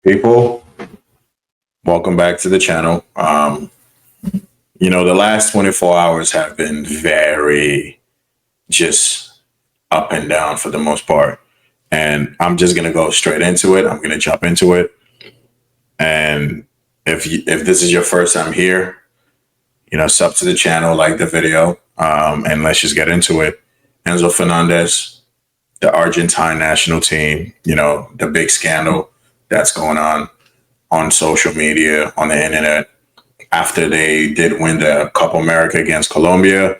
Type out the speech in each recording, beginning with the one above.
People, welcome back to the channel. The last 24 hours have been very just up and down for the most part. And I'm just going to go straight into it. I'm going to jump into it. And if this is your first time here, sub to the channel, like the video, and let's just get into it. Enzo Fernandez, the Argentine national team, the big scandal that's going on social media, on the internet, after they did win the Copa America against Colombia.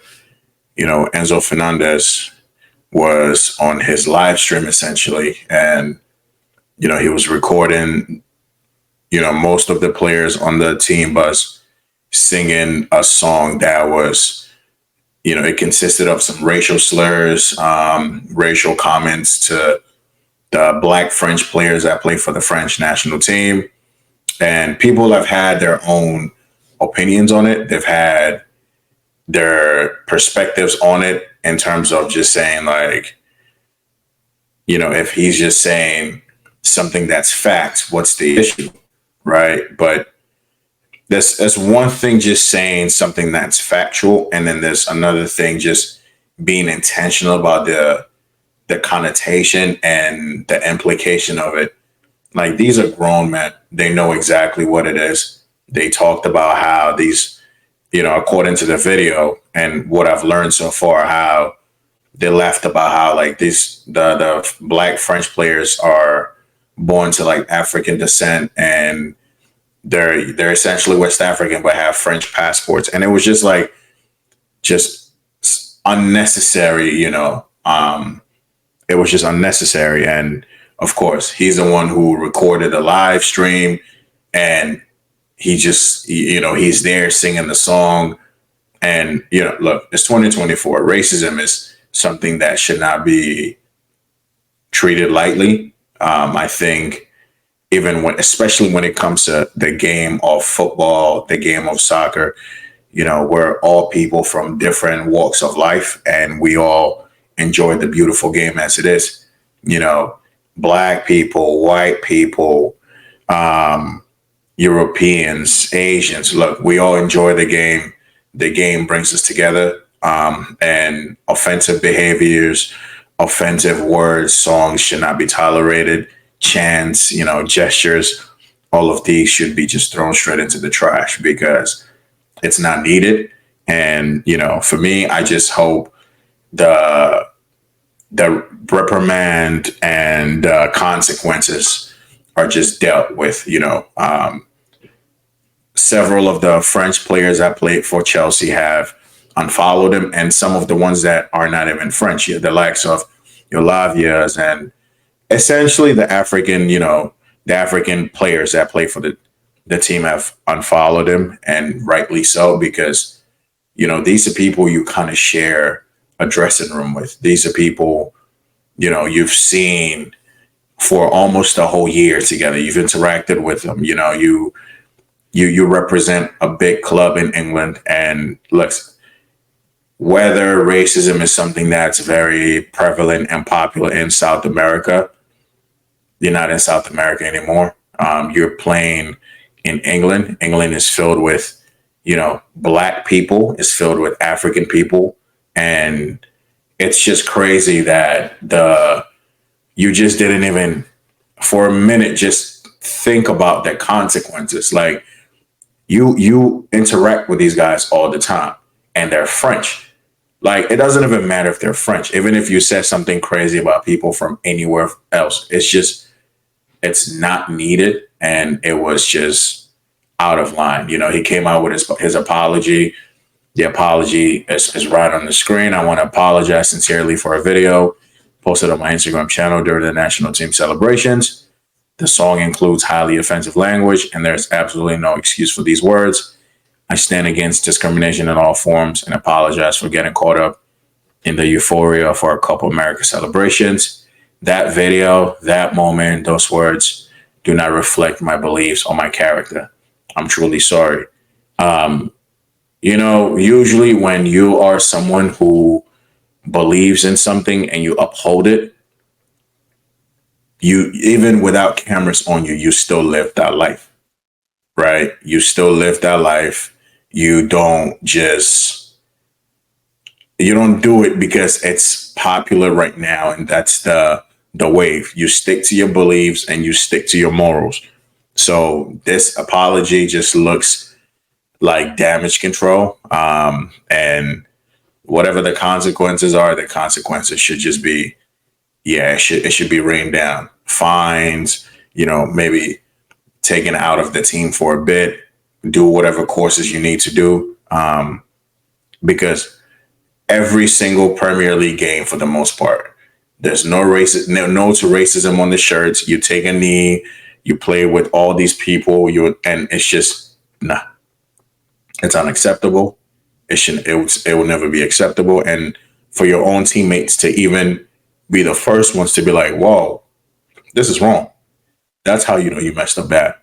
Enzo Fernandez was on his live stream essentially, and he was recording most of the players on the team bus singing a song that was, it consisted of some racial slurs, racial comments to the Black French players that play for the French national team. And people have had their own opinions on it. They've had their perspectives on it in terms of just saying, like, if he's just saying something that's fact, what's the issue, right? But there's one thing just saying something that's factual, and then there's another thing just being intentional about the connotation and the implication of it. Like, these are grown men. They know exactly what it is. They talked about how these, according to the video and what I've learned so far, how they laughed about how like the Black French players are born to like African descent, and they're essentially West African but have French passports. And it was just like unnecessary, it was just unnecessary. And of course, he's the one who recorded the live stream, and he just, he's there singing the song. And, look, it's 2024. Racism is something that should not be treated lightly. I think especially when it comes to the game of football, the game of soccer, we're all people from different walks of life, and we all enjoy the beautiful game as it is. Black people, white people, Europeans, Asians. Look, we all enjoy the game. The game brings us together. And offensive behaviors, offensive words, songs should not be tolerated. Chants, gestures, all of these should be just thrown straight into the trash because it's not needed. And, for me, I just hope the reprimand and consequences are just dealt with. Several of the French players that played for Chelsea have unfollowed him, and some of the ones that are not even French, the likes of Lavias and essentially the African players that play for the team have unfollowed him, and rightly so, because these are people you kind of share a dressing room with. These are people you've seen for almost a whole year together. You've interacted with them. You represent a big club in England. And look, whether racism is something that's very prevalent and popular in South America, you're not in South America anymore. You're playing in England. England is filled with, Black people, is filled with African people. And it's just crazy that you just didn't even for a minute just think about the consequences. Like, you interact with these guys all the time, and they're French. Like, it doesn't even matter if they're French. Even if you said something crazy about people from anywhere else, it's not needed. And it was just out of line. He came out with his apology. The apology is right on the screen. I want to apologize sincerely for a video posted on my Instagram channel during the national team celebrations. The song includes highly offensive language, and there's absolutely no excuse for these words. I stand against discrimination in all forms and apologize for getting caught up in the euphoria for a Copa America celebrations. That video, that moment, those words do not reflect my beliefs or my character. I'm truly sorry. Um, Usually when you are someone who believes in something and you uphold it, you, even without cameras on you, you still live that life, right? You still live that life. You don't just, you don't do it because it's popular right now and that's the wave. You stick to your beliefs and you stick to your morals. So this apology just looks like damage control. And whatever the consequences are, the consequences should just be, yeah, it should be rained down. Fines, maybe taken out of the team for a bit, do whatever courses you need to do. Because every single Premier League game, for the most part, there's no to racism on the shirts. You take a knee, you play with all these people, and it's just nah. It's unacceptable. It will never be acceptable. And for your own teammates to even be the first ones to be like, whoa, this is wrong. That's how you know you messed up bad.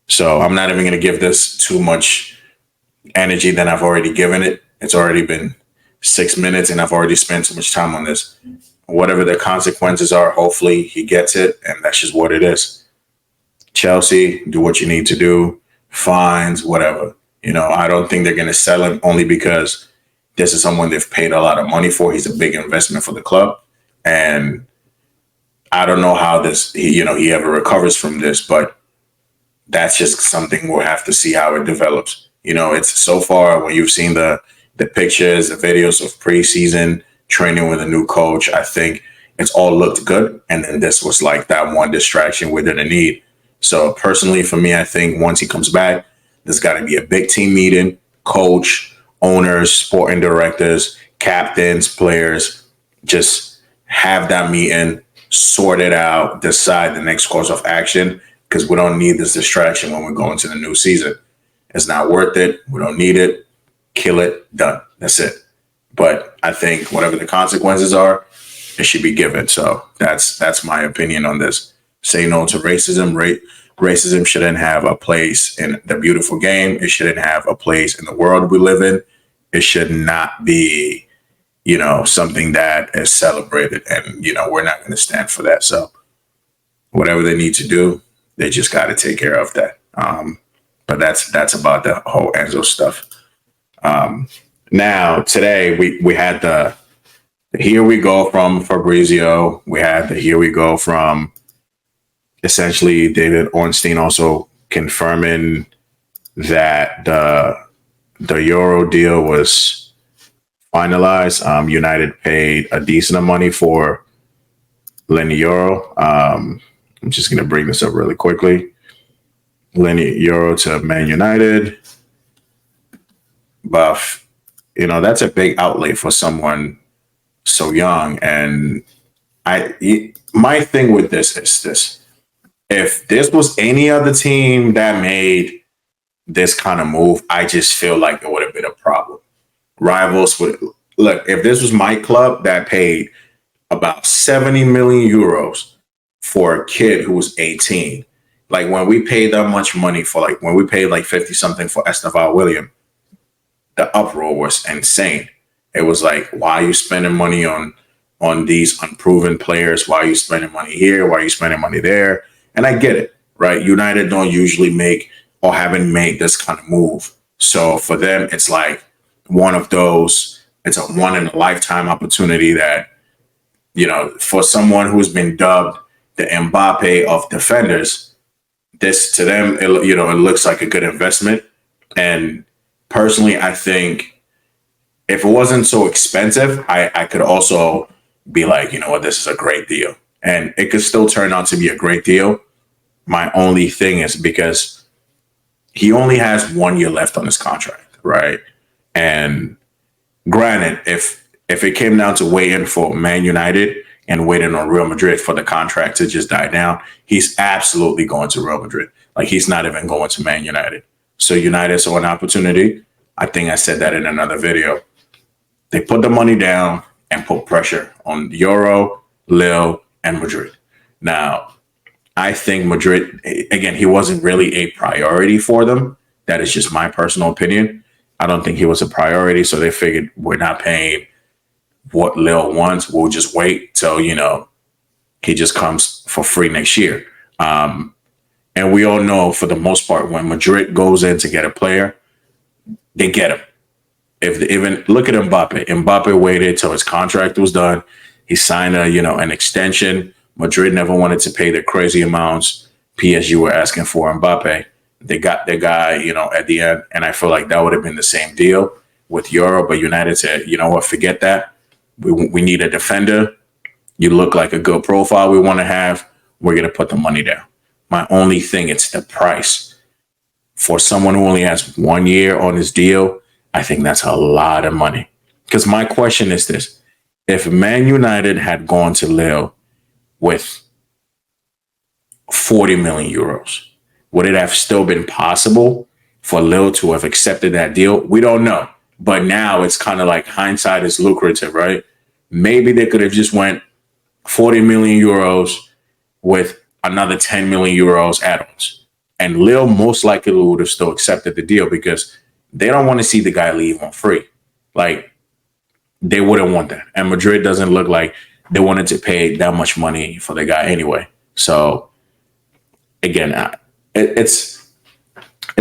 So I'm not even going to give this too much energy than I've already given it. It's already been 6 minutes and I've already spent too much time on this. Whatever the consequences are, hopefully he gets it. And that's just what it is. Chelsea, do what you need to do. Fines, whatever. I don't think they're going to sell him only because this is someone they've paid a lot of money for. He's a big investment for the club. And I don't know how he ever recovers from this, but that's just something we'll have to see how it develops. It's so far when you've seen the pictures, the videos of preseason training with a new coach, I think it's all looked good. And then this was like that one distraction we didn't need. So personally, for me, I think once he comes back, there's got to be a big team meeting, coach, owners, sporting directors, captains, players, just have that meeting, sort it out, decide the next course of action, because we don't need this distraction when we go into the new season. It's not worth it. We don't need it. Kill it. Done. That's it. But I think whatever the consequences are, it should be given. So that's my opinion on this. Say no to racism. Racism shouldn't have a place in the beautiful game. It shouldn't have a place in the world we live in. It should not be, something that is celebrated. And, we're not going to stand for that. So whatever they need to do, they just got to take care of that. But that's about the whole Enzo stuff. Now, today we had the here we go from Fabrizio. We had the here we go from essentially David Ornstein also confirming that the Euro deal was finalized. United paid a decent amount of money for Leni Yoro. I'm just going to bring this up really quickly. Leni Yoro to Man United. But, that's a big outlay for someone so young. And my thing with this is this. If this was any other team that made this kind of move, I just feel like it would have been a problem. Rivals would look, if this was my club that paid about 70 million euros for a kid who was 18, like when we paid that much money for when we paid 50 something for Esteval William, the uproar was insane. It was like, why are you spending money on these unproven players? Why are you spending money here? Why are you spending money there? And I get it, right? United don't usually make or haven't made this kind of move. So for them, it's like one of those, it's a one in a lifetime opportunity that, for someone who's been dubbed the Mbappe of defenders, this to them, it looks like a good investment. And personally, I think if it wasn't so expensive, I could also be like, this is a great deal. And it could still turn out to be a great deal. My only thing is because he only has 1 year left on his contract, right? And granted, if it came down to waiting for Man United and waiting on Real Madrid for the contract to just die down, he's absolutely going to Real Madrid. Like he's not even going to Man United. So United saw an opportunity. I think I said that in another video. They put the money down and put pressure on Euro, Lille, and Madrid. Now, I think Madrid, again, he wasn't really a priority for them. That is just my personal opinion. I don't think he was a priority. So they figured we're not paying what Lil wants. We'll just wait till, he just comes for free next year. And we all know for the most part, when Madrid goes in to get a player, they get him. If even look at Mbappe. Mbappe waited till his contract was done. He signed an extension. Madrid never wanted to pay the crazy amounts PSG were asking for Mbappe. They got their guy, at the end. And I feel like that would have been the same deal with Euro. But United said, you know what, forget that. We need a defender. You look like a good profile we want to have. We're going to put the money down. My only thing, it's the price. For someone who only has 1 year on his deal, I think that's a lot of money. Because my question is this. If Man United had gone to Lille with 40 million euros, would it have still been possible for Lille to have accepted that deal? We don't know. But now it's kind of like hindsight is lucrative, right? Maybe they could have just went 40 million euros with another 10 million euros add-ons. And Lille most likely would have still accepted the deal because they don't want to see the guy leave on free. Like, they wouldn't want that. And Madrid doesn't look like they wanted to pay that much money for the guy anyway. So, again, it's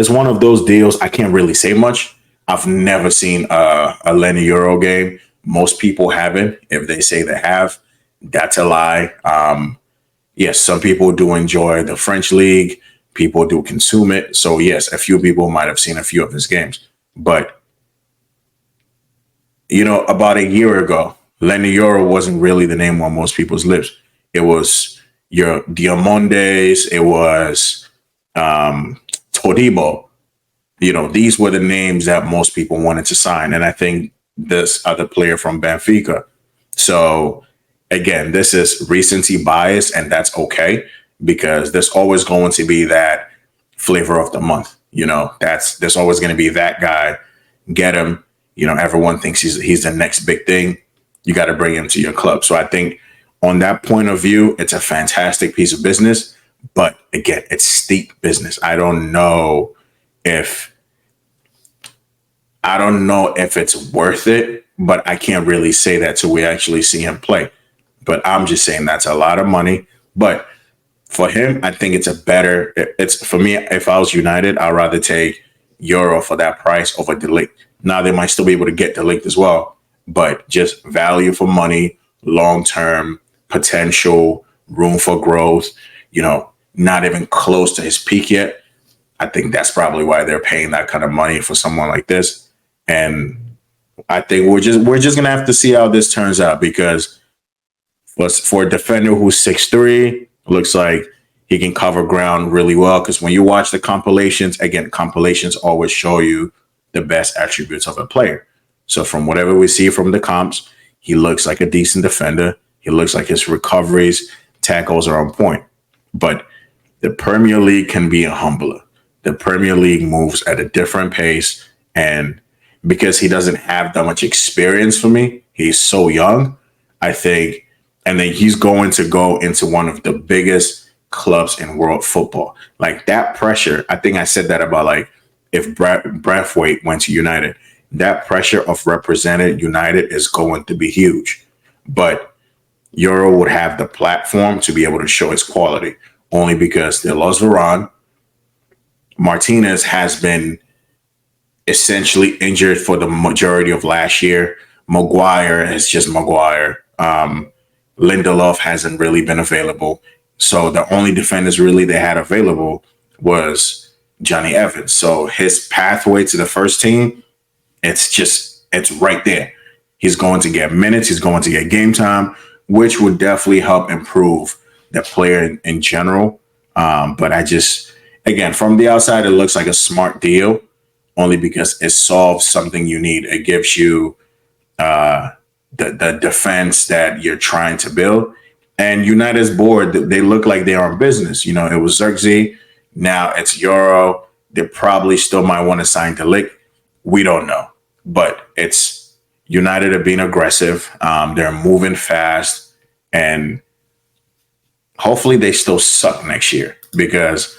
one of those deals. I can't really say much. I've never seen a Leni Yoro game. Most people haven't. If they say they have, that's a lie. Yes, some people do enjoy the French league. People do consume it. So, yes, a few people might have seen a few of his games. But, about a year ago, Leni Yoro wasn't really the name on most people's lips. It was your Diamondes. It was Todibo. These were the names that most people wanted to sign. And I think this other player from Benfica. So, again, this is recency bias, and that's okay because there's always going to be that flavor of the month. There's always going to be that guy. Get him. Everyone thinks he's the next big thing. You got to bring him to your club. So I think on that point of view, it's a fantastic piece of business. But again, it's steep business. I don't know if it's worth it, but I can't really say that till we actually see him play. But I'm just saying that's a lot of money. But for him, I think it's for me, if I was United, I'd rather take Euro for that price over De Ligt. Now they might still be able to get De Ligt as well, but just value for money, long-term potential, room for growth, not even close to his peak yet. I think that's probably why they're paying that kind of money for someone like this. And I think we're just gonna have to see how this turns out because for a defender who's 6'3", looks like he can cover ground really well. Because when you watch the compilations, again, compilations always show you the best attributes of a player. So from whatever we see from the comps, he looks like a decent defender. He looks like his recoveries, tackles are on point. But the Premier League can be a humbler. The Premier League moves at a different pace. And because he doesn't have that much experience for me, he's so young, I think. And then he's going to go into one of the biggest clubs in world football. Like that pressure, I think I said that about like if Braithwaite went to United, that pressure of representing United is going to be huge. But Euro would have the platform to be able to show his quality only because they lost Varane. Martinez has been essentially injured for the majority of last year. Maguire is just Maguire. Lindelof hasn't really been available. So the only defenders really they had available was Johnny Evans. So his pathway to the first team, it's right there. He's going to get minutes. He's going to get game time, which would definitely help improve the player in general. But again, from the outside, it looks like a smart deal. only because it solves something you need. It gives you the defense that you're trying to build. And United's board, they look like they are in business. You know, it was Xerxes, now it's Euro. They probably still might want to sign De Ligt. We don't know, but it's United are being aggressive. They're moving fast, and hopefully they still suck next year, because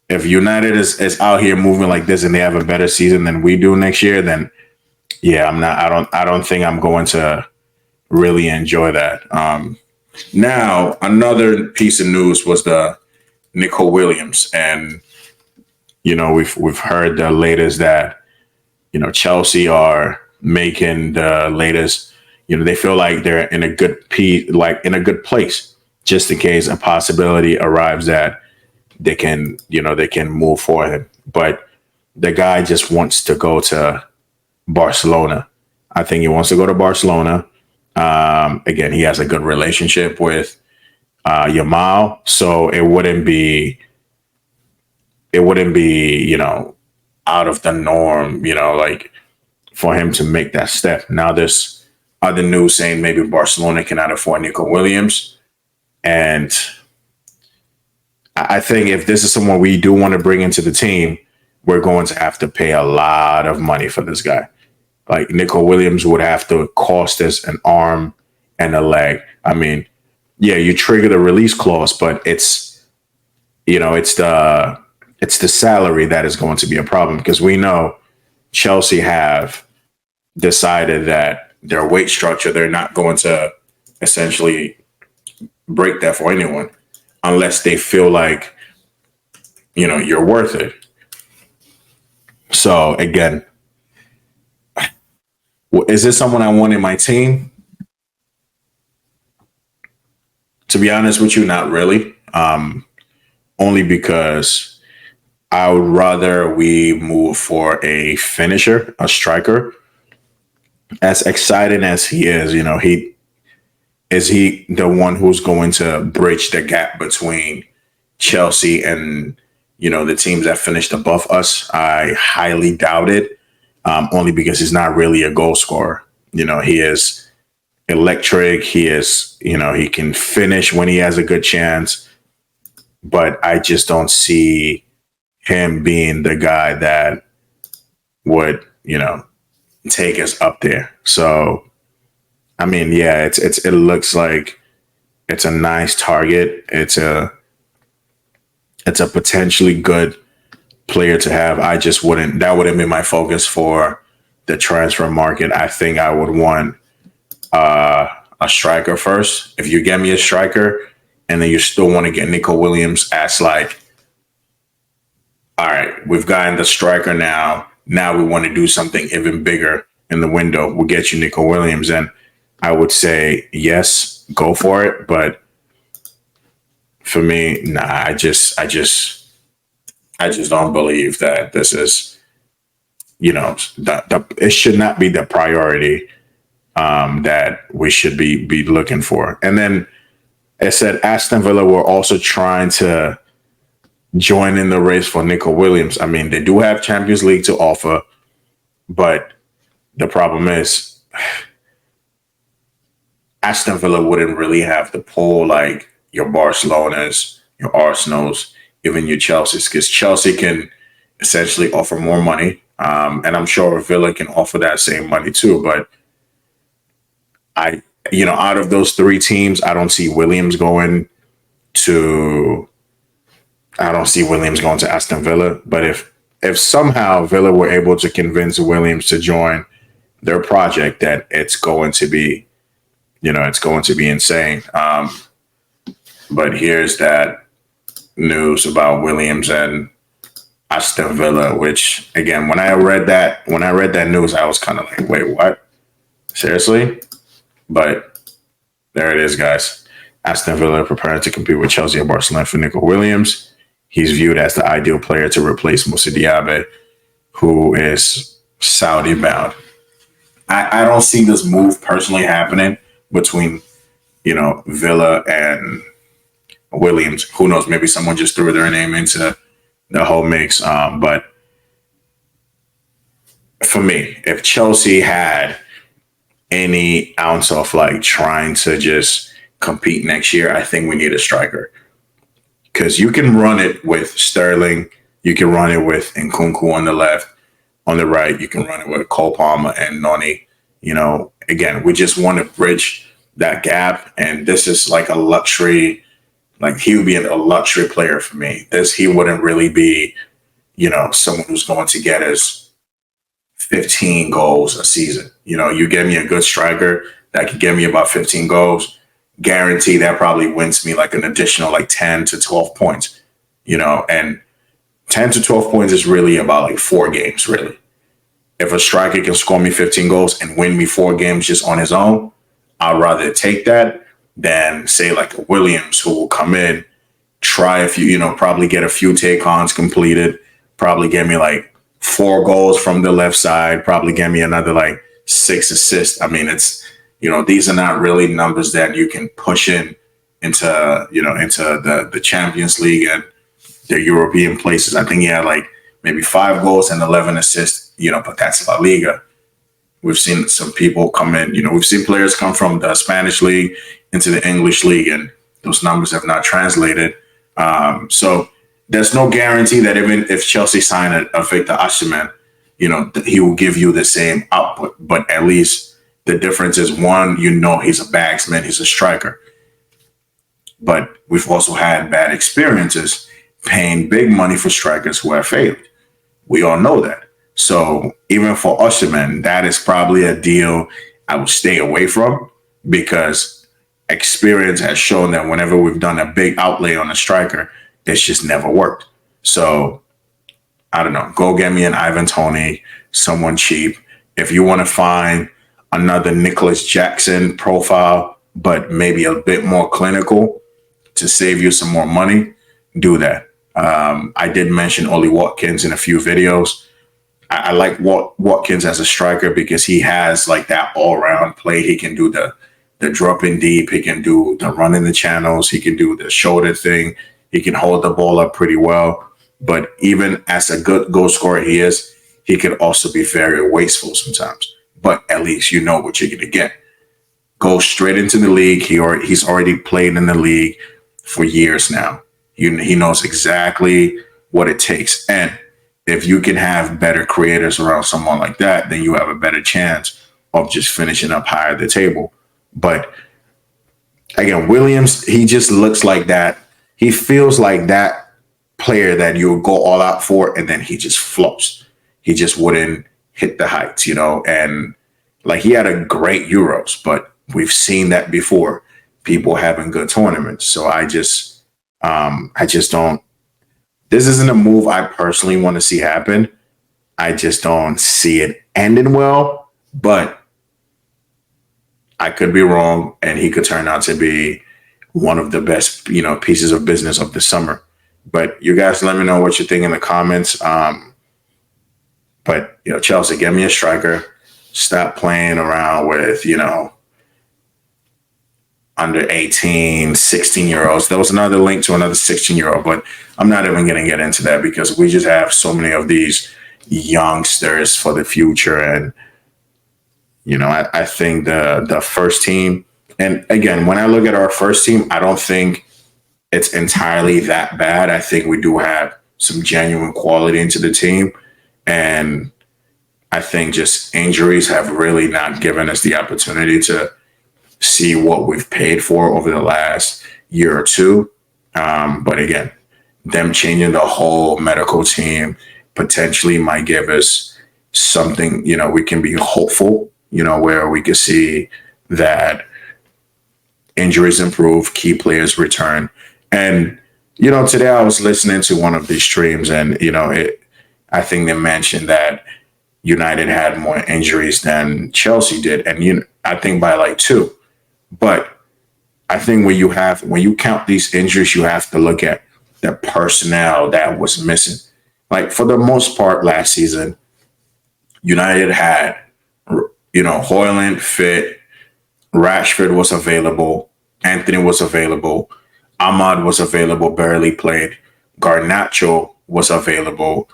if United is out here moving like this and they have a better season than we do next year, then yeah, I'm not. I don't think I'm going to really enjoy that. Now, another piece of news was the Nico Williams, and we've heard the latest that Chelsea are making the latest. They feel like they're in a good like in a good place, just in case a possibility arrives that they can move for him. But the guy just wants to go to Barcelona. I think he wants to go to Barcelona. Again, he has a good relationship with Yamal, so it wouldn't be out of the norm, like for him to make that step. Now there's other news saying maybe Barcelona cannot afford Nico Williams, and I think if this is someone we do want to bring into the team, we're going to have to pay a lot of money for this guy. Like Nico Williams would have to cost us an arm and a leg. I mean, yeah, you trigger the release clause, but it's the salary that is going to be a problem, because we know Chelsea have decided that their weight structure, they're not going to essentially break that for anyone unless they feel like you're worth it. So again, is this someone I want in my team? To be honest with you, not really. Only because I would rather we move for a finisher, a striker. As exciting as he is, he the one who's going to bridge the gap between Chelsea and the teams that finished above us? I highly doubt it. Only because he's not really a goal scorer. He is electric. He can finish when he has a good chance, but I just don't see him being the guy that would, take us up there. So, I mean, yeah, it looks like it's a nice target. It's a potentially good player to have. That wouldn't be my focus for the transfer market. I think I would want a striker first. If you get me a striker and then you still want to get Nico Williams, as like, all right, we've gotten the striker now. Now we want to do something even bigger in the window. We'll get you Nico Williams. And I would say, yes, go for it. But for me, nah, I just don't believe that this is, it should not be the priority that we should be looking for. And then it said Aston Villa were also trying to join in the race for Nico Williams. I mean, they do have Champions League to offer, but the problem is Aston Villa wouldn't really have the pull like your Barcelonas, your Arsenals, even your Chelseas, because Chelsea can essentially offer more money. And I'm sure Villa can offer that same money too. But out of those three teams, I don't see Williams going to Aston Villa. But if somehow Villa were able to convince Williams to join their project, that it's going to be insane. But here's that news about Williams and Aston Villa, which again, when I read that news, I was kind of like, wait, what? Seriously? But there it is, guys. Aston Villa preparing to compete with Chelsea and Barcelona for Nico Williams. He's viewed as the ideal player to replace Moussa Diaby, who is Saudi bound. I don't see this move personally happening between, Villa and Williams. Who knows? Maybe someone just threw their name into the whole mix. But for me, if Chelsea had any ounce of like trying to just compete next year, I think we need a striker because you can run it with Sterling, you can run it with Nkunku on the left, on the right, you can run it with Cole Palmer and Noni. Again, we just want to bridge that gap, and this is like a luxury. Like he would be a luxury player for me. He wouldn't really be, someone who's going to get us 15 goals a season. You get me a good striker that could get me about 15 goals, guarantee that probably wins me like an additional like 10 to 12 points, and 10 to 12 points is really about like 4 games, really. If a striker can score me 15 goals and win me 4 games just on his own, I'd rather take that than say like a Williams who will come in, try a few, probably get a few take-ons completed, probably get me like 4 goals from the left side, probably get me another like 6 assists. I mean, these are not really numbers that you can push into the Champions League and the European places. I think he had like maybe 5 goals and 11 assists, but that's La Liga. We've seen some people come in, we've seen players come from the Spanish league into the English league, and those numbers have not translated. So there's no guarantee that even if Chelsea sign a Victor Osimhen, he will give you the same output. But at least the difference is one, he's a bagsman, he's a striker. But we've also had bad experiences paying big money for strikers who have failed. We all know that. So even for Osimhen, that is probably a deal I would stay away from because experience has shown that whenever we've done a big outlay on a striker, it's just never worked. So I don't know. Go get me an Ivan Toney, someone cheap. If you want to find another Nicholas Jackson profile, but maybe a bit more clinical to save you some more money, do that. I did mention Ollie Watkins in a few videos. I like Watkins as a striker because he has like that all-round play. He can do the dropping deep. He can do the run in the channels. He can do the shoulder thing. He can hold the ball up pretty well. But even as a good goal scorer he could also be very wasteful sometimes. But at least you know what you're going to get. Go straight into the league. He's already played in the league for years now. He knows exactly what it takes. And if you can have better creators around someone like that, then you have a better chance of just finishing up higher the table. But again, Williams, he just looks like that. He feels like that player that you would go all out for, and then he just flops. He just wouldn't hit the heights, and like he had a great Euros, but we've seen that before. People having good tournaments. So I just don't. This isn't a move I personally want to see happen. I just don't see it ending well, but I could be wrong, and he could turn out to be one of the best, pieces of business of the summer. But you guys let me know what you think in the comments. But, Chelsea, get me a striker. Stop playing around with, under 18, 16-year-olds. There was another link to another 16-year-old, but I'm not even going to get into that because we just have so many of these youngsters for the future. And, I think the first team, and again, when I look at our first team, I don't think it's entirely that bad. I think we do have some genuine quality into the team. And I think just injuries have really not given us the opportunity to see what we've paid for over the last year or two. But again, them changing the whole medical team potentially might give us something, we can be hopeful, where we can see that injuries improve, key players return. And, today I was listening to one of these streams and, I think they mentioned that United had more injuries than Chelsea did. And, I think by like 2. But I think when you count these injuries, you have to look at the personnel that was missing. Like for the most part last season, United had, Højlund fit, Rashford was available, Anthony was available, Ahmad was available, barely played, Garnacho was available,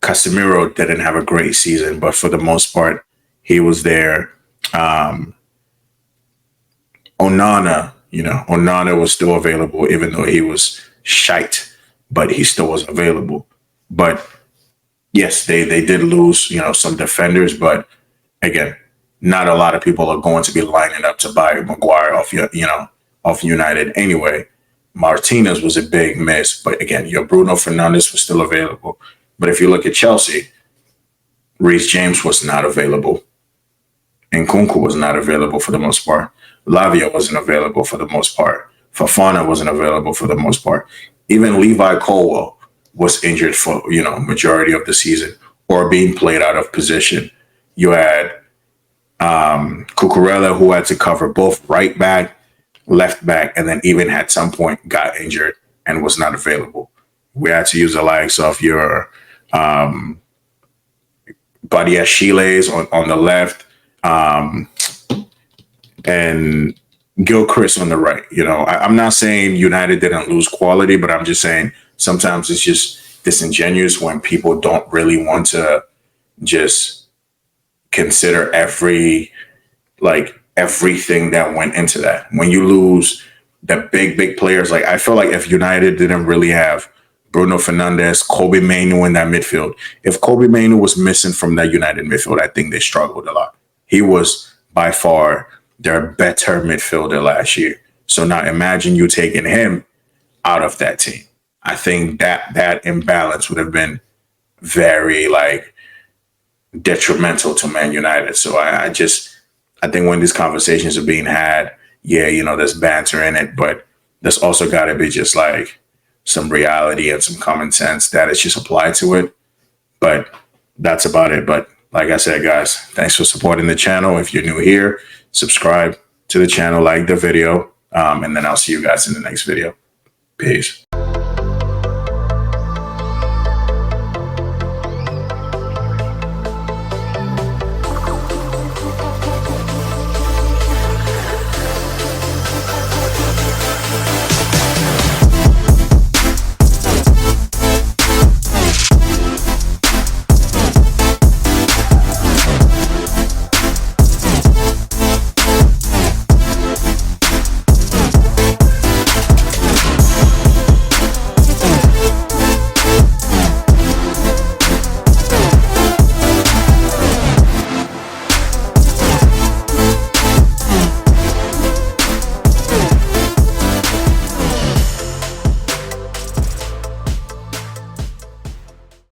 Casemiro didn't have a great season, but for the most part, he was there. Um, Onana was still available, even though he was shite, but he still was available. But yes, they did lose, some defenders, but again, not a lot of people are going to be lining up to buy Maguire off United anyway. Martinez was a big miss, but again, your Bruno Fernandez was still available. But if you look at Chelsea, Reece James was not available. Nkunku was not available for the most part. Lavia wasn't available for the most part. Fafana wasn't available for the most part. Even Levi Colwell was injured for, majority of the season or being played out of position. You had Cucurella, who had to cover both right back, left back, and then even at some point got injured and was not available. We had to use the likes of your Badia Chiles on the left, and Gilchrist on the right. I'm not saying United didn't lose quality, but I'm just saying sometimes it's just disingenuous when people don't really want to just consider everything that went into that. When you lose the big players, like I feel like if United didn't really have Bruno Fernandez, Kobe Mainoo in that midfield, if Kobe Mainoo was missing from that United midfield, I think they struggled a lot. He was by far their better midfielder last year. So now imagine you taking him out of that team. I think that imbalance would have been very detrimental to Man United. So I think when these conversations are being had, there's banter in it, but there's also got to be just some reality and some common sense that is just applied to it. But that's about it. But like I said, guys, thanks for supporting the channel. If you're new here, subscribe to the channel, like the video, and then I'll see you guys in the next video. Peace.